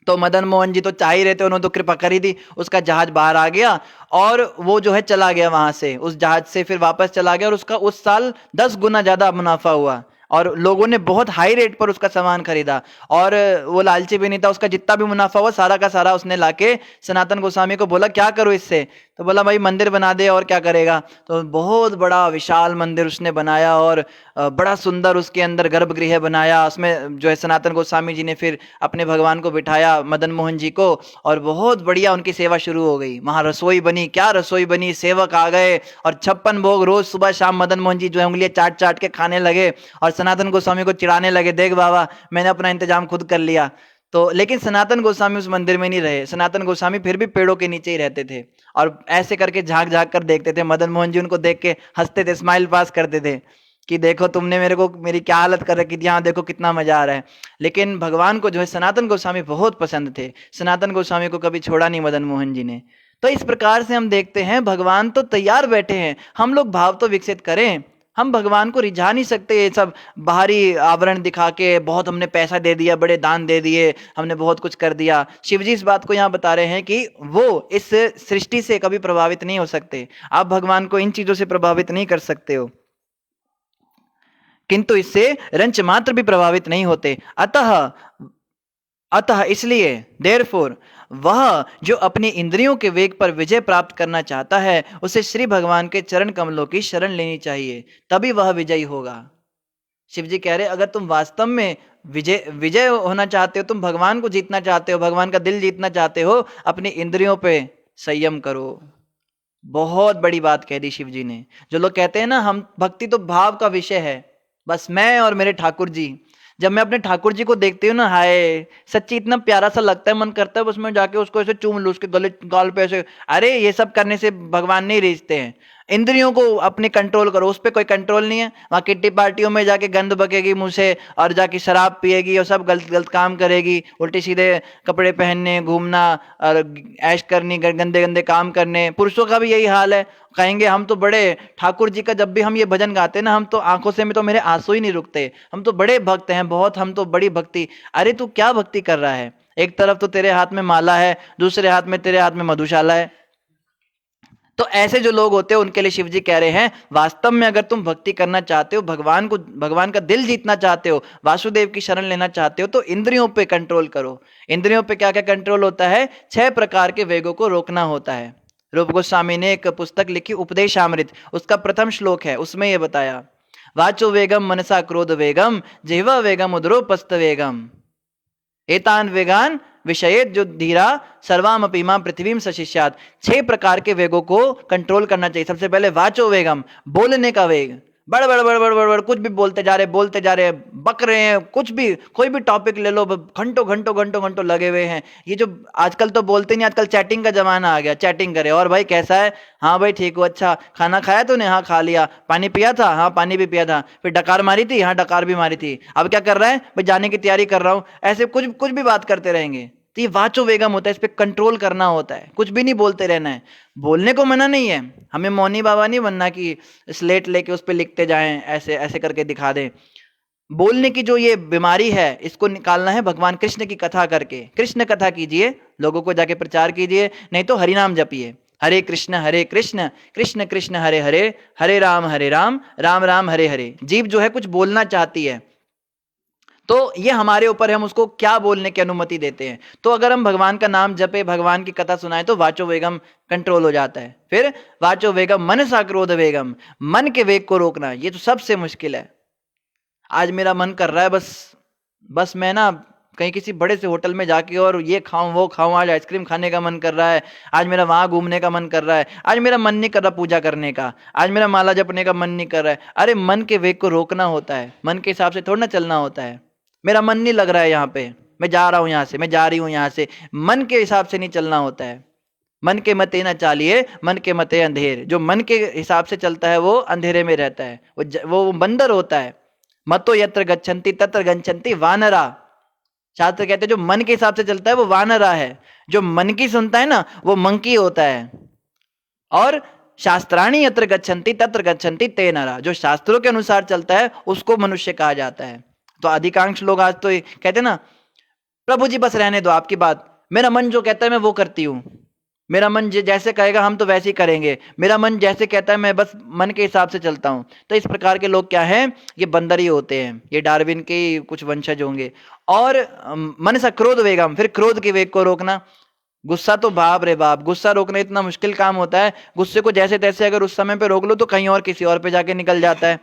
तो मदन मोहन जी तो चाह ही रहे थे, उन्होंने तो कृपा करी दी, उसका जहाज बाहर आ गया और वो जो है चला गया वहां से, उस जहाज से फिर वापस चला गया और उसका उस साल 10 गुना ज्यादा मुनाफा हुआ और लोगों ने बहुत हाई रेट पर उसका सामान खरीदा। और वो लालची भी नहीं था, उसका जितना भी मुनाफा हुआ सारा का सारा उसने लाके सनातन गोस्वामी को बोला क्या करो इससे? तो बोला भाई मंदिर बना दे, और क्या करेगा? तो बहुत बड़ा विशाल मंदिर उसने बनाया और बड़ा सुंदर उसके अंदर गर्भगृह बनाया। उसमें जो है सनातन गोस्वामी जी ने फिर अपने भगवान को बिठाया, मदन मोहन जी को, और बहुत बढ़िया उनकी सेवा शुरू हो गई। वहां रसोई बनी, क्या रसोई बनी, सेवक आ गए और 56 भोग रोज सुबह शाम मदन मोहन जी जो है उंगलियां चाट चाट के खाने लगे और सनातन गोस्वामी को चिढ़ाने लगे, देख बाबा मैंने अपना इंतजाम खुद कर लिया। तो लेकिन सनातन गोस्वामी उस मंदिर में नहीं रहे, सनातन गोस्वामी फिर भी पेड़ों के नीचे ही रहते थे और ऐसे करके झांक झांक कर देखते थे। मदन मोहन जी उनको देख के हंसते थे, स्माइल पास करते थे कि देखो तुमने मेरे को मेरी क्या हालत कर रखी थी, यहाँ देखो कितना मजा आ रहा है। लेकिन भगवान को जो है सनातन गोस्वामी बहुत पसंद थे, सनातन गोस्वामी को कभी छोड़ा नहीं मदन मोहन जी ने। तो इस प्रकार से हम देखते हैं भगवान तो तैयार बैठे हैं, हम लोग भाव तो विकसित करें। हम भगवान को रिझा नहीं सकते ये सब बाहरी आवरण दिखा के, बहुत हमने पैसा दे दिया, बड़े दान दे दिए, हमने बहुत कुछ कर दिया। शिव जी इस बात को यहाँ बता रहे हैं कि वो इस सृष्टि से कभी प्रभावित नहीं हो सकते, आप भगवान को इन चीजों से प्रभावित नहीं कर सकते हो, किंतु इससे रंच मात्र भी प्रभावित नहीं होते। अतः अतः इसलिए देयरफॉर वह जो अपनी इंद्रियों के वेग पर विजय प्राप्त करना चाहता है, उसे श्री भगवान के चरण कमलों की शरण लेनी चाहिए, तभी वह विजयी होगा। शिव जी कह रहे अगर तुम वास्तव में विजय विजय होना चाहते हो, तुम भगवान को जीतना चाहते हो, भगवान का दिल जीतना चाहते हो, अपनी इंद्रियों पे संयम करो। बहुत बड़ी बात कह दी शिव जी ने। जो लोग कहते हैं ना हम भक्ति तो भाव का विषय है, बस मैं और मेरे ठाकुर जी, जब मैं अपने ठाकुर जी को देखती हूँ ना, हाय सच्ची इतना प्यारा सा लगता है, मन करता है बस मैं जाके उसको ऐसे चूम लूं, उसके गले गाल पे ऐसे। अरे ये सब करने से भगवान नहीं रिझते हैं, इंद्रियों को अपने कंट्रोल करो, उस पर कोई कंट्रोल नहीं है। वहां किट्टी पार्टियों में जाके गंद बकेगी मुंह से, और जाके शराब पिएगी और सब गलत गलत काम करेगी, उल्टे सीधे कपड़े पहनने, घूमना और ऐश करनी, गंदे गंदे काम करने। पुरुषों का भी यही हाल है। कहेंगे हम तो बड़े ठाकुर जी का, जब भी हम ये भजन गाते ना, हम तो आंखों से में तो मेरे आंसू ही नहीं रुकते, हम तो बड़े भक्त हैं बहुत, हम तो बड़ी भक्ति। अरे तू क्या भक्ति कर रहा है? एक तरफ तो तेरे हाथ में माला है, दूसरे हाथ में तेरे हाथ में मधुशाला है। तो ऐसे जो लोग होते हैं उनके लिए शिव जी कह रहे हैं, वास्तव में अगर तुम भक्ति करना चाहते हो, भगवान को, भगवान का दिल जीतना चाहते हो, वासुदेव की शरण लेना चाहते हो, तो इंद्रियों पे कंट्रोल करो। इंद्रियों पे क्या क्या कंट्रोल होता है? 6 प्रकार के वेगों को रोकना होता है। रूप गोस्वामी ने एक पुस्तक लिखी उपदेशामृत, उसका प्रथम श्लोक है, उसमें यह बताया, वाचो वेगम मनसा क्रोध वेगम जिह्वा वेगम उदरोपस्थ वेगम एतान वेगान विषयेत जो धीरा सर्वाम अपीमा पृथ्वीम सशिष्यात। 6 प्रकार के वेगों को कंट्रोल करना चाहिए। सबसे पहले वाचो वेगम, बोलने का वेग, बड़ बड़ बड़ बड़ बड़ बड़ कुछ भी बोलते जा रहे, बक रहे हैं, कुछ भी, कोई भी टॉपिक ले लो, घंटों घंटों घंटों घंटों लगे हुए हैं। ये जो आजकल तो बोलते नहीं, आजकल चैटिंग का जमाना आ गया, चैटिंग करे, और भाई कैसा है, हाँ भाई ठीक हो, अच्छा खाना खाया तूने, हाँ खा लिया, पानी पिया था, हाँ पानी भी पिया था, फिर डकार मारी थी, हाँ डकार भी मारी थी, अब क्या कर रहा है भाई, जाने की तैयारी कर रहा हूँ, ऐसे कुछ कुछ भी बात करते रहेंगे। तो ये वाचो वेगम होता है, इस पे कंट्रोल करना होता है, कुछ भी नहीं बोलते रहना है। बोलने को मना नहीं है, हमें मौनी बाबा नहीं बनना कि स्लेट लेके उस पे लिखते जाएं, ऐसे ऐसे करके दिखा दें। बोलने की जो ये बीमारी है, इसको निकालना है भगवान कृष्ण की कथा करके। कृष्ण कथा कीजिए, लोगों को जाके प्रचार कीजिए, नहीं तो हरिनाम जपिए, हरे कृष्ण कृष्ण कृष्ण हरे हरे, हरे राम राम राम हरे हरे। जीव जो है कुछ बोलना चाहती है, तो ये हमारे ऊपर है, हम उसको क्या बोलने की अनुमति देते हैं। तो अगर हम भगवान का नाम जपे, भगवान की कथा सुनाए, तो वाचो वेगम कंट्रोल हो जाता है। फिर वाचो वेगम मनसा क्रोध वेगम, मन के वेग को रोकना, ये तो सबसे मुश्किल है। आज मेरा मन कर रहा है बस मैं ना कहीं किसी बड़े से होटल में जाके और ये खाऊं वो खाऊं, आज आइसक्रीम खाने का मन कर रहा है, आज मेरा वहां घूमने का मन कर रहा है, आज मेरा मन नहीं कर रहा पूजा करने का, आज मेरा माला जपने का मन नहीं कर रहा है। अरे मन के वेग को रोकना होता है, मन के हिसाब से थोड़ा ना चलना होता है। मेरा मन नहीं लग रहा है यहाँ पे, मैं जा रहा हूँ यहाँ से, मैं जा रही हूँ यहाँ से, मन के हिसाब से नहीं चलना होता है। मन के मते न चालिए, मन के मते अंधेर। जो मन के हिसाब से चलता है वो अंधेरे में रहता है, वो बंदर होता है। मतो यत्र गच्छन्ति तत्र गच्छन्ति वानरा। शास्त्र कहते हैं जो मन के हिसाब से चलता है वो वानरा है, जो मन की सुनता है ना वो मंकी होता है। और शास्त्राणी यत्र गच्छन्ति तत्र गच्छन्ति ते नरा, जो शास्त्रों के अनुसार चलता है उसको मनुष्य कहा जाता है। तो अधिकांश लोग आज तो कहते हैं ना, प्रभु जी बस रहने दो आपकी बात, मेरा मन जो कहता है मैं वो करती हूँ, मेरा मन जैसे कहेगा हम तो वैसे ही करेंगे, मेरा मन जैसे कहता है मैं बस मन के हिसाब से चलता हूँ। तो इस प्रकार के लोग क्या हैं, ये बंदर ही होते हैं, ये डार्विन के कुछ वंशज होंगे। और मन सा क्रोध वेगम, फिर क्रोध के वेग को रोकना। गुस्सा तो बाप रे बाप, गुस्सा रोकना इतना मुश्किल काम होता है। गुस्से को जैसे तैसे अगर उस समय पे रोक लो तो कहीं और किसी और पे जाके निकल जाता है।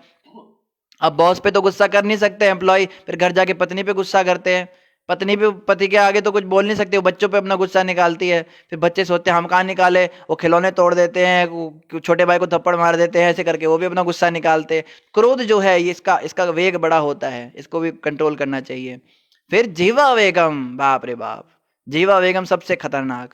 अब बॉस पे तो गुस्सा कर नहीं सकते एम्प्लॉय, फिर घर जाके पत्नी पे गुस्सा करते हैं, पत्नी पे, पति के आगे तो कुछ बोल नहीं सकते, वो बच्चों पे अपना गुस्सा निकालती है, फिर बच्चे सोचते हैं हम कहाँ निकाले, वो खिलौने तोड़ देते हैं, छोटे भाई को थप्पड़ मार देते हैं, ऐसे करके वो भी अपना गुस्सा निकालते हैं। क्रोध जो है ये इसका वेग बड़ा होता है, इसको भी कंट्रोल करना चाहिए। फिर जीवा वेगम, बाप रे बाप, जीवा वेगम सबसे खतरनाक।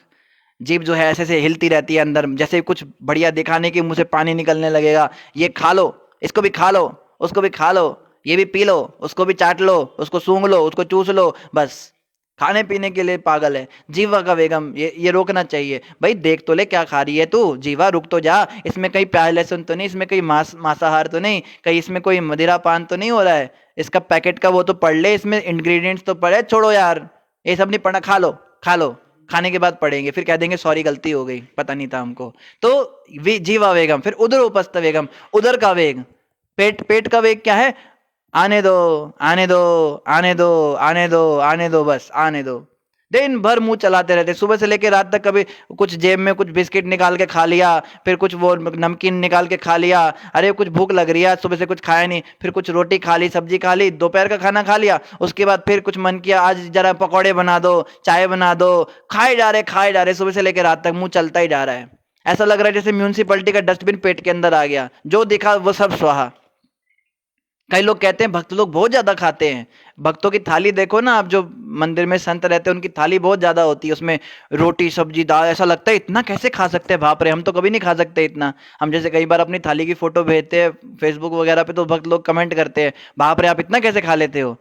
जीभ जो है ऐसे से हिलती रहती है अंदर, जैसे कुछ बढ़िया दिखाने की मुंह से पानी निकलने लगेगा, ये खा लो, इसको भी खा लो, उसको भी खा लो, ये भी पी लो, उसको भी चाट लो, उसको सूंघ लो, उसको चूस लो, बस खाने पीने के लिए पागल है। जीवा का वेगम ये रोकना चाहिए। भाई देख तो ले क्या खा रही है तू, जीवा रुक तो जा, इसमें कहीं प्याज लहसुन तो नहीं, इसमें कहीं मांसाहार तो नहीं, कहीं इसमें कोई मदिरा पान तो नहीं हो रहा है, इसका पैकेट का वो तो पढ़ ले, इसमें इंग्रेडिएंट्स तो पढ़े, छोड़ो यार ये सब नहीं पढ़ना, खा लो खा लो, खाने के बाद पढ़ेंगे, फिर कह देंगे सॉरी गलती हो गई, पता नहीं था हमको। तो जीवा वेगम। फिर उदर उपस्थ वेगम, उदर का वेग, पेट का वेग क्या है, आने दो आने दो आने दो आने दो आने दो, बस आने दो। दिन भर मुंह चलाते रहते, सुबह से लेकर रात तक। कभी कुछ जेब में कुछ बिस्किट निकाल के खा लिया, फिर कुछ वो नमकीन निकाल के खा लिया, अरे कुछ भूख लग रही है, सुबह से कुछ खाया नहीं, फिर कुछ रोटी खा ली, सब्जी खा ली, दोपहर का खाना खा लिया, उसके बाद फिर कुछ मन किया आज जरा पकौड़े बना दो, चाय बना दो, खाए जा रहे, सुबह से लेकर रात तक मुंह चलता ही जा रहा है। ऐसा लग रहा है जैसे म्यूनसिपैलिटी का डस्टबिन पेट के अंदर आ गया, जो दिखा वो सब स्वाहा। कई लोग कहते हैं भक्त लोग बहुत ज्यादा खाते हैं, भक्तों की थाली देखो ना आप, जो मंदिर में संत रहते हैं उनकी थाली बहुत ज्यादा होती है, उसमें रोटी सब्जी दाल, ऐसा लगता है इतना कैसे खा सकते हैं, बाप रे हम तो कभी नहीं खा सकते इतना। हम जैसे कई बार अपनी थाली की फोटो भेजते हैं फेसबुक वगैरह पे, तो भक्त लोग कमेंट करते हैं बाप रे आप इतना कैसे खा लेते हो।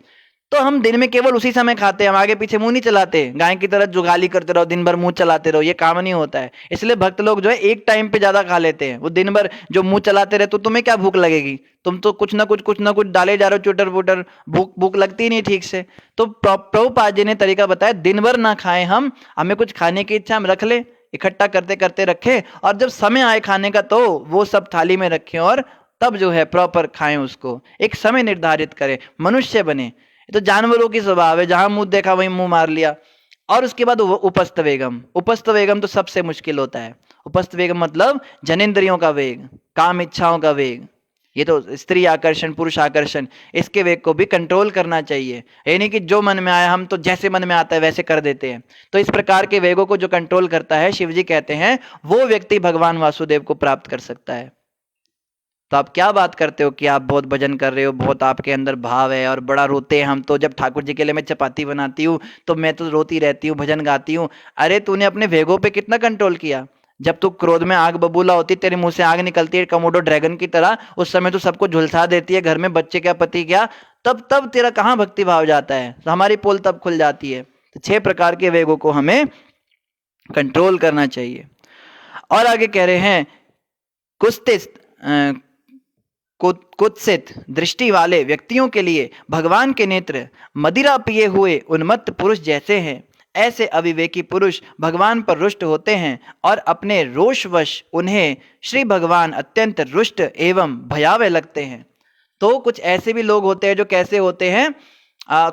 तो हम दिन में केवल उसी समय खाते हैं, हम आगे पीछे मुंह नहीं चलाते, गाय की तरह जुगाली करते रहो दिन भर मुंह चलाते रहो, ये काम नहीं होता है। इसलिए भक्त लोग जो है एक टाइम पे ज्यादा खा लेते हैं, वो दिन भर जो मुंह चलाते रहे तो तुम्हें क्या भूख लगेगी, तुम तो कुछ ना कुछ डाले जा रहे हो चुटर पुटर, भूख भूख लगती ही नहीं ठीक से। तो प्रभुपाद जी ने तरीका बताया दिन भर ना खाएं हम, हमें कुछ खाने की इच्छा हम रख ले, इकट्ठा करते करते रखें, और जब समय आए खाने का तो वो सब थाली में रखें और तब जो है प्रॉपर खाएं उसको, एक समय निर्धारित करें, मनुष्य बने। तो जानवरों की स्वभाव है, जहां मुंह देखा वहीं मुंह मार लिया। और उसके बाद उपस्थ वेगम, उपस्थ वेगम तो सबसे मुश्किल होता है। उपस्थ वेगम मतलब जनेंद्रियों का वेग, काम इच्छाओं का वेग, ये तो स्त्री आकर्षण पुरुष आकर्षण, इसके वेग को भी कंट्रोल करना चाहिए। ये नहीं कि जो मन में आया हम तो जैसे मन में आता है वैसे कर देते हैं। तो इस प्रकार के वेगों को जो कंट्रोल करता है, शिव जी कहते हैं वो व्यक्ति भगवान वासुदेव को प्राप्त कर सकता है। तो आप क्या बात करते हो कि आप बहुत भजन कर रहे हो, बहुत आपके अंदर भाव है और बड़ा रोते हैं हम तो, जब ठाकुर जी के लिए मैं चपाती बनाती हूँ तो मैं तो रोती रहती हूँ, भजन गाती हूँ। अरे तूने अपने वेगों पे कितना कंट्रोल किया। जब तू क्रोध में आग बबूला होती, तेरे मुंह से आग निकलती है कमोडो ड्रैगन की तरह, उस समय तो सबको झुलसा देती है, घर में बच्चे क्या पति क्या, तब तेरा कहाँ भक्ति भाव जाता है, तो हमारी पोल तब खुल जाती है। तो 6 प्रकार के वेगों को हमें कंट्रोल करना चाहिए। और आगे कह रहे हैं कुत्सित दृष्टि वाले व्यक्तियों के लिए भगवान के नेत्र मदिरा पिए हुए उन्मत्त पुरुष जैसे हैं। ऐसे अविवेकी पुरुष भगवान पर रुष्ट होते हैं और अपने रोषवश उन्हें श्री भगवान अत्यंत रुष्ट एवं भयावह लगते हैं। तो कुछ ऐसे भी लोग होते हैं जो कैसे होते हैं,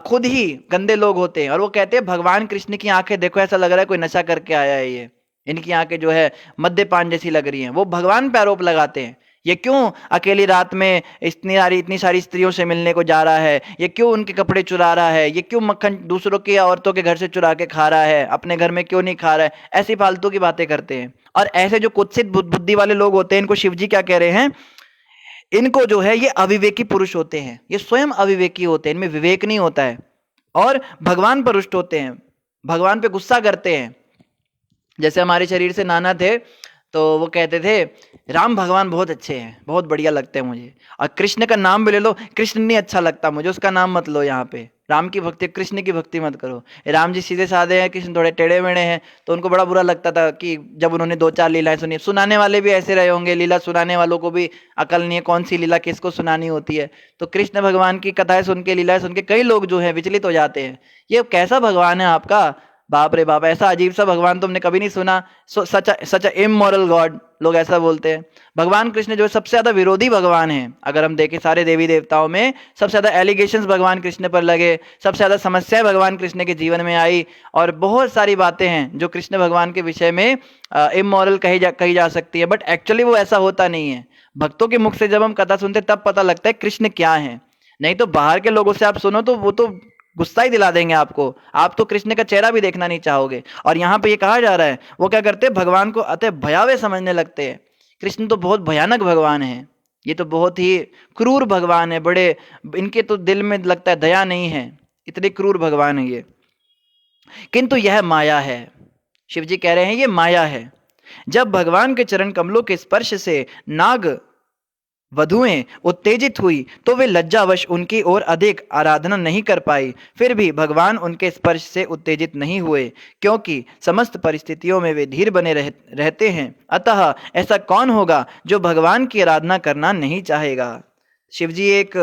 खुद ही गंदे लोग होते हैं, और वो कहते हैं भगवान कृष्ण की आंखें देखो ऐसा लग रहा है कोई नशा करके आया है, ये इनकी आंखें जो है मद्यपान जैसी लग रही हैं। वो भगवान पे आरोप लगाते हैं, ये क्यों अकेली रात में इतनी सारी स्त्रियों से मिलने को जा रहा है, ये क्यों उनके कपड़े चुरा रहा है, ये क्यों मक्खन दूसरों की औरतों के घर से चुरा के खा रहा है, अपने घर में क्यों नहीं खा रहा है, ऐसी फालतू की बातें करते हैं। और ऐसे जो कुत्सित बुद्धि वाले लोग होते हैं, इनको शिवजी क्या कह रहे हैं, इनको जो है ये अविवेकी पुरुष होते हैं, ये स्वयं अविवेकी होते हैं, इनमें विवेक नहीं होता है और भगवान पर रुष्ट होते हैं, भगवान पे गुस्सा करते हैं। जैसे हमारे शरीर से नाना थे तो वो कहते थे राम भगवान बहुत अच्छे हैं, बहुत बढ़िया लगते हैं मुझे, और कृष्ण का नाम भी ले लो, कृष्ण नहीं अच्छा लगता मुझे, उसका नाम मत लो, यहाँ पे राम की भक्ति कृष्ण की भक्ति मत करो। राम जी सीधे साधे हैं, कृष्ण थोड़े टेढ़े मेढ़े हैं। तो उनको बड़ा बुरा लगता था कि जब उन्होंने 2-4 लीलाएं सुनी, सुनाने वाले भी ऐसे रहे होंगे, लीला सुनाने वालों को भी अकल नहीं है कौन सी लीला किसको सुनानी होती है। तो कृष्ण भगवान की कथाएं सुन के, लीलाएं सुन के कई लोग जो है विचलित हो जाते हैं, ये कैसा भगवान है आपका, बाप रे बाप ऐसा अजीब सा भगवान तुमने कभी नहीं सुना, सच इमोरल गॉड, लोग ऐसा बोलते हैं। भगवान कृष्ण जो है सबसे ज्यादा विरोधी भगवान है। अगर हम देखें सारे देवी देवताओं में सबसे ज्यादा एलिगेशंस भगवान कृष्ण पर लगे, सबसे ज्यादा समस्याएं भगवान कृष्ण के जीवन में आई, और बहुत सारी बातें हैं जो कृष्ण भगवान के विषय में इमोरल कही जा सकती है, बट एक्चुअली वो ऐसा होता नहीं है। भक्तों के मुख से जब हम कथा सुनते तब पता लगता है कृष्ण क्या है, नहीं तो बाहर के लोगों से आप सुनो तो वो तो गुस्सा ही दिला देंगे आपको, आप तो कृष्ण का चेहरा भी देखना नहीं चाहोगे। और यहाँ पे ये कहा जा रहा है वो क्या करते हैं, भगवान को अतः भयावह समझने लगते हैं। कृष्ण तो बहुत भयानक भगवान है, ये तो बहुत ही क्रूर भगवान है, बड़े इनके तो दिल में लगता है दया नहीं है, इतने क्रूर भगवान है ये। किंतु यह माया है, शिव जी कह रहे हैं ये माया है। जब भगवान के चरण कमलों के स्पर्श से नाग वधुएं उत्तेजित हुई तो वे लज्जावश उनकी ओर अधिक आराधना नहीं कर पाई। फिर भी भगवान उनके स्पर्श से उत्तेजित नहीं हुए, क्योंकि समस्त परिस्थितियों में वे धीर बने रहते हैं। अतः ऐसा कौन होगा जो भगवान की आराधना करना नहीं चाहेगा। शिवजी एक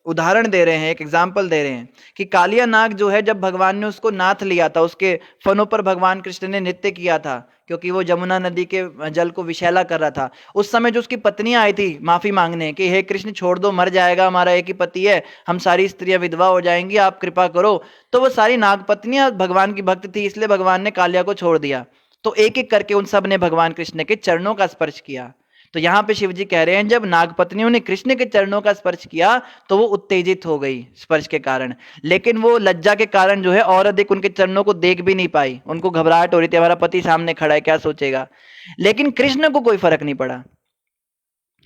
उदाहरण दे रहे हैं, एक एग्जाम्पल दे रहे हैं कि कालिया नाग जो है, जब भगवान ने उसको नाथ लिया था, उसके फनों पर भगवान कृष्ण ने नृत्य किया था, क्योंकि वो जमुना नदी के जल को विषैला कर रहा था। उस समय जो उसकी पत्नियां आई थी माफी मांगने कि हे कृष्ण छोड़ दो, मर जाएगा, हमारा एक ही पति है, हम सारी स्त्रियां विधवा हो जाएंगी, आप कृपा करो। तो वो सारी नाग पत्नियां भगवान की भक्त थी, इसलिए भगवान ने कालिया को छोड़ दिया। तो एक एक करके उन सब ने भगवान कृष्ण के चरणों का स्पर्श किया। तो यहाँ पे शिवजी कह रहे हैं जब नागपत्नियों ने कृष्ण के चरणों का स्पर्श किया तो वो उत्तेजित हो गई स्पर्श के कारण, लेकिन वो लज्जा के कारण जो है और अधिक उनके चरणों को देख भी नहीं पाई। उनको घबराहट हो रही थी, हमारा पति सामने खड़ा है क्या सोचेगा। लेकिन कृष्ण को कोई फर्क नहीं पड़ा।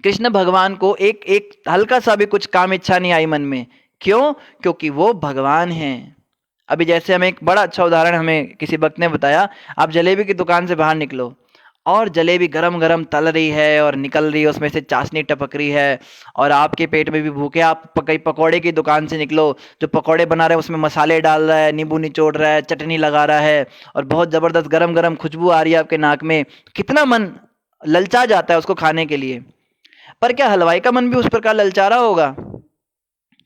कृष्ण भगवान को एक हल्का सा भी कुछ काम इच्छा नहीं आई मन में। क्यों? क्योंकि वो भगवान हैं। अभी जैसे हमें एक बड़ा अच्छा उदाहरण हमें किसी वक्त ने बताया, आप जलेबी की दुकान से बाहर निकलो और जलेबी गरम गरम तल रही है और निकल रही है, उसमें से चाशनी टपक रही है और आपके पेट में भी भूखे। आप कहीं पकौड़े की दुकान से निकलो, जो पकौड़े बना रहे हैं उसमें मसाले डाल रहा है, नींबू निचोड़ रहा है, चटनी लगा रहा है और बहुत ज़बरदस्त गरम गरम खुशबू आ रही है आपके नाक में, कितना मन ललचा जाता है उसको खाने के लिए। पर क्या हलवाई का मन भी उस प्रकार ललचा रहा होगा?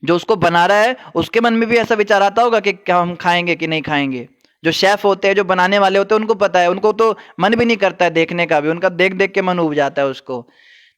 जो उसको बना रहा है उसके मन में भी ऐसा विचार आता होगा कि क्या हम खाएंगे कि नहीं खाएंगे? जो शेफ होते हैं, जो बनाने वाले होते हैं, उनको पता है, उनको तो मन भी नहीं करता है देखने का भी, उनका देख देख के मन उब जाता है उसको।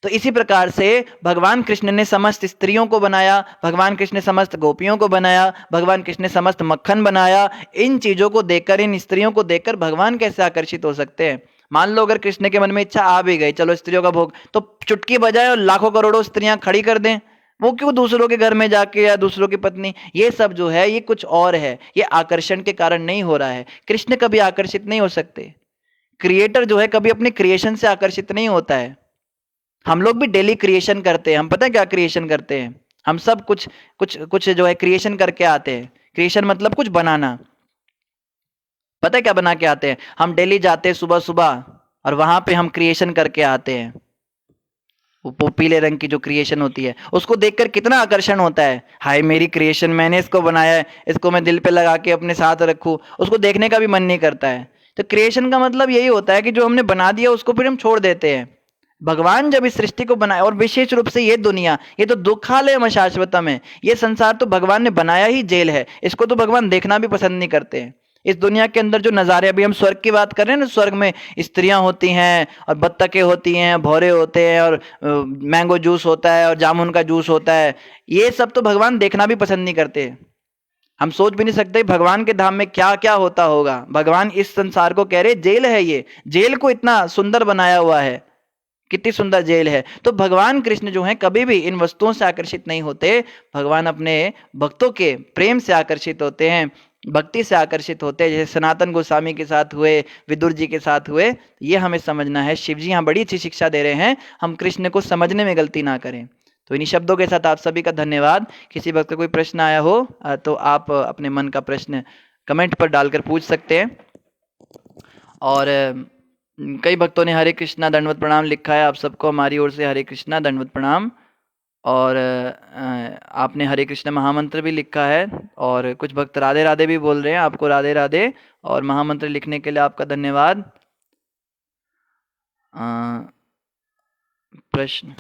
तो इसी प्रकार से भगवान कृष्ण ने समस्त स्त्रियों को बनाया, भगवान कृष्ण ने समस्त गोपियों को बनाया, भगवान कृष्ण ने समस्त मक्खन बनाया। इन चीजों को देखकर, इन स्त्रियों को देखकर भगवान कैसे आकर्षित हो सकते हैं? मान लो अगर कृष्ण के मन में इच्छा आ भी गई, चलो स्त्रियों का भोग, तो चुटकी बजाए और लाखों करोड़ों स्त्रियां खड़ी कर दें, वो क्यों दूसरों के घर में जाके या दूसरों की पत्नी? ये सब जो है ये कुछ और है, ये आकर्षण के कारण नहीं हो रहा है। कृष्ण कभी आकर्षित नहीं हो सकते। क्रिएटर जो है कभी अपने क्रिएशन से आकर्षित नहीं होता है। हम लोग भी डेली क्रिएशन करते हैं, हम पता है क्या क्रिएशन करते हैं? हम सब कुछ कुछ कुछ जो है क्रिएशन करके आते हैं। क्रिएशन मतलब कुछ बनाना। पता है क्या बना के आते हैं? हम डेली जाते हैं सुबह सुबह और वहां पे हम क्रिएशन करके आते हैं। वो पीले रंग की जो क्रिएशन होती है उसको देखकर कितना आकर्षण होता है, हाय मेरी क्रिएशन, मैंने इसको बनाया है, इसको मैं दिल पे लगा के अपने साथ रखूं, उसको देखने का भी मन नहीं करता है। तो क्रिएशन का मतलब यही होता है कि जो हमने बना दिया उसको फिर हम छोड़ देते हैं। भगवान जब इस सृष्टि को बनाया, और विशेष रूप से ये दुनिया, ये तो दुखालय शाश्वतम है, ये संसार तो भगवान ने बनाया ही जेल है, इसको तो भगवान देखना भी पसंद नहीं करते हैं। इस दुनिया के अंदर जो नज़ारे, अभी हम स्वर्ग की बात कर रहे हैं ना, स्वर्ग में स्त्रियां होती हैं और बत्तखें होती हैं, भौरे होते हैं और मैंगो जूस होता है और जामुन का जूस होता है, ये सब तो भगवान देखना भी पसंद नहीं करते। हम सोच भी नहीं सकते भगवान के धाम में क्या क्या होता होगा। भगवान इस संसार को कह रहे जेल है, ये जेल को इतना सुंदर बनाया हुआ है, कितनी सुंदर जेल है। तो भगवान कृष्ण जो है कभी भी इन वस्तुओं से आकर्षित नहीं होते, भगवान अपने भक्तों के प्रेम से आकर्षित होते हैं, भक्ति से आकर्षित होते हैं, जैसे सनातन गोस्वामी के साथ हुए, विदुर जी के साथ हुए। ये हमें समझना है। शिव जी यहाँ बड़ी अच्छी शिक्षा दे रहे हैं, हम कृष्ण को समझने में गलती ना करें। तो इन्हीं शब्दों के साथ आप सभी का धन्यवाद। किसी वक्त का कोई प्रश्न आया हो तो आप अपने मन का प्रश्न कमेंट पर डालकर पूछ सकते हैं। और कई भक्तों ने हरे कृष्णा दंडवत प्रणाम लिखा है, आप सबको हमारी ओर से हरे कृष्णा दंडवत प्रणाम। और आपने हरे कृष्ण महामंत्र भी लिखा है, और कुछ भक्त राधे राधे भी बोल रहे हैं, आपको राधे राधे और महामंत्र लिखने के लिए आपका धन्यवाद। प्रश्न,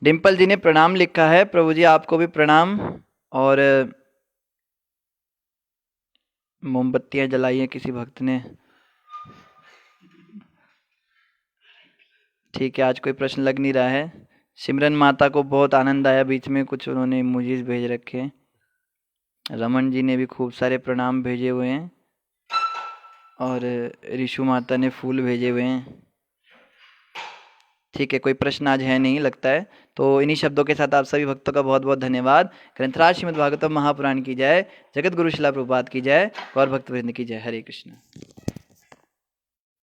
डिम्पल जी ने प्रणाम लिखा है, प्रभु जी आपको भी प्रणाम। और मोमबत्तियां जलाई हैं किसी भक्त ने। ठीक है, आज कोई प्रश्न लग नहीं रहा है। सिमरन माता को बहुत आनंद आया, बीच में कुछ उन्होंने इमोजीज भेज रखे हैं। रमन जी ने भी खूब सारे प्रणाम भेजे हुए हैं, और रिशु माता ने फूल भेजे हुए हैं। ठीक है, कोई प्रश्न आज है नहीं लगता है। तो इन्हीं शब्दों के साथ आप सभी भक्तों का बहुत बहुत धन्यवाद। ग्रंथराज श्रीमद् भागवतम महापुराण की जय, जगत गुरु शिला प्रभुपाद की जय, गौर भक्त वृंद की जय। हरे कृष्ण।